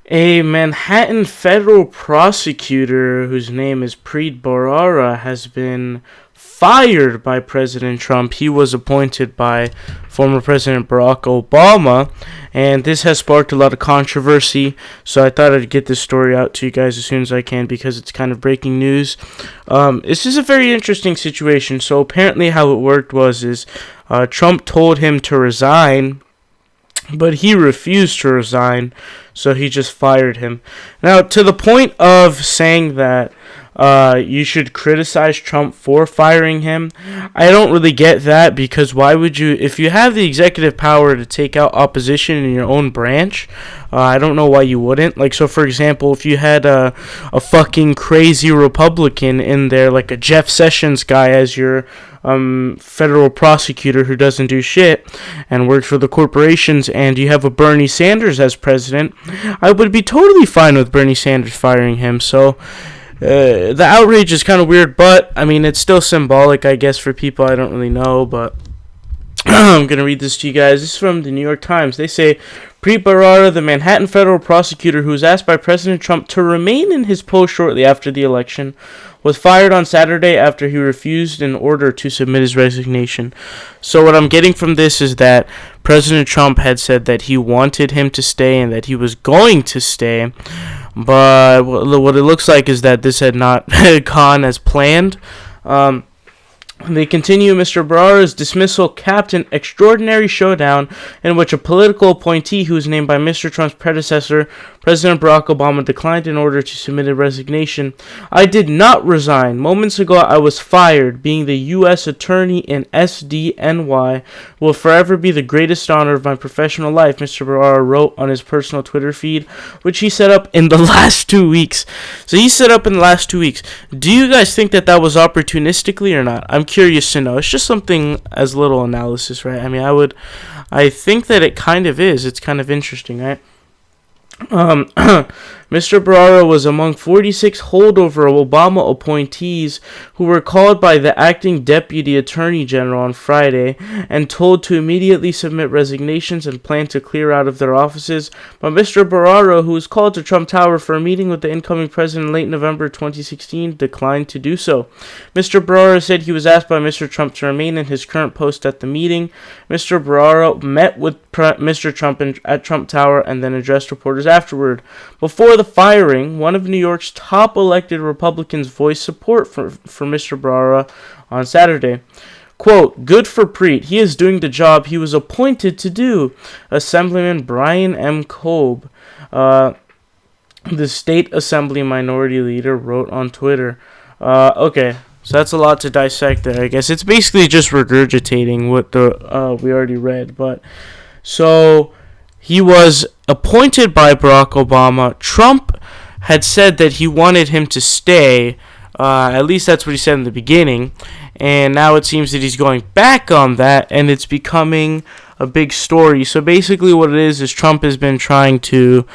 A Manhattan federal prosecutor whose name is Preet Bharara has been fired by President Trump. He was appointed by former President Barack Obama, and this has sparked a lot of controversy. So I thought I'd get this story out to you guys as soon as I can because it's kind of breaking news. This is a very interesting situation. So apparently how it worked was Trump told him to resign, but he refused to resign, so he just fired him. Now, to the point of saying that you should criticize Trump for firing him, I don't really get that, because why would you, if you have the executive power to take out opposition in your own branch, I don't know why you wouldn't. Like, so for example, if you had a fucking crazy Republican in there, like a Jeff Sessions guy as your federal prosecutor who doesn't do shit and works for the corporations, and you have a Bernie Sanders as president, I would be totally fine with Bernie Sanders firing him. So the outrage is kind of weird, but I mean, it's still symbolic, I guess, for people. I don't really know, but I'm going to read this to you guys. This is from the New York Times. They say, Preet Bharara, the Manhattan federal prosecutor who was asked by President Trump to remain in his post shortly after the election, was fired on Saturday after he refused an order to submit his resignation. So what I'm getting from this is that President Trump had said that he wanted him to stay and that he was going to stay, but what it looks like is that this had not gone as planned. They continue, Mr. Bharara's dismissal capped an extraordinary showdown in which a political appointee who was named by Mr. Trump's predecessor, President Barack Obama, declined an order to submit a resignation. I did not resign. Moments ago, I was fired. Being the U.S. Attorney in SDNY will forever be the greatest honor of my professional life, Mr. Bharara wrote on his personal Twitter feed, which he set up in the last 2 weeks. So he set up in the last 2 weeks. Do you guys think that that was opportunistically or not? I'm curious to know. It's just something as little analysis, right? I mean, I think that it kind of is. It's kind of interesting, right? Mr. Bharara was among 46 holdover Obama appointees who were called by the acting deputy attorney general on Friday and told to immediately submit resignations and plan to clear out of their offices. But Mr. Bharara, who was called to Trump Tower for a meeting with the incoming president in late November 2016, declined to do so. Mr. Bharara said he was asked by Mr. Trump to remain in his current post at the meeting. Mr. Bharara met with Mr. Trump at Trump Tower and then addressed reporters afterward. Before the firing, one of New York's top elected Republicans voiced support for Mr. Bharara on Saturday. Quote, good for Preet. He is doing the job he was appointed to do. Assemblyman Brian M. Kolb, the state assembly minority leader, wrote on Twitter. Okay, so that's a lot to dissect there, I guess. It's basically just regurgitating what we already read. But so he was appointed by Barack Obama. Trump had said that he wanted him to stay. At least that's what he said in the beginning. And now it seems that he's going back on that, and it's becoming a big story. So basically what it is Trump has been trying to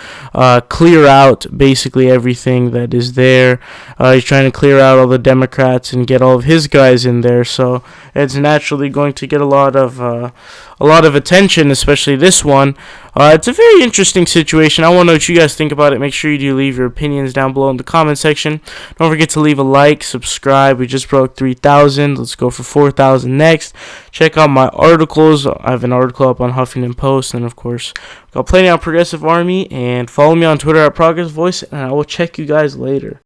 clear out basically everything that is there. He's trying to clear out all the Democrats and get all of his guys in there. So it's naturally going to get a lot of attention, especially this one. It's a very interesting situation. I want to know what you guys think about it. Make sure you do leave your opinions down below in the comment section. Don't forget to leave a like, subscribe. We just broke 3,000. Let's go for 4,000 next. Check out my articles. I have an article up on Huffington Post, and of course, got plenty on Progressive Army. And follow me on Twitter at Progress Voice, and I will check you guys later.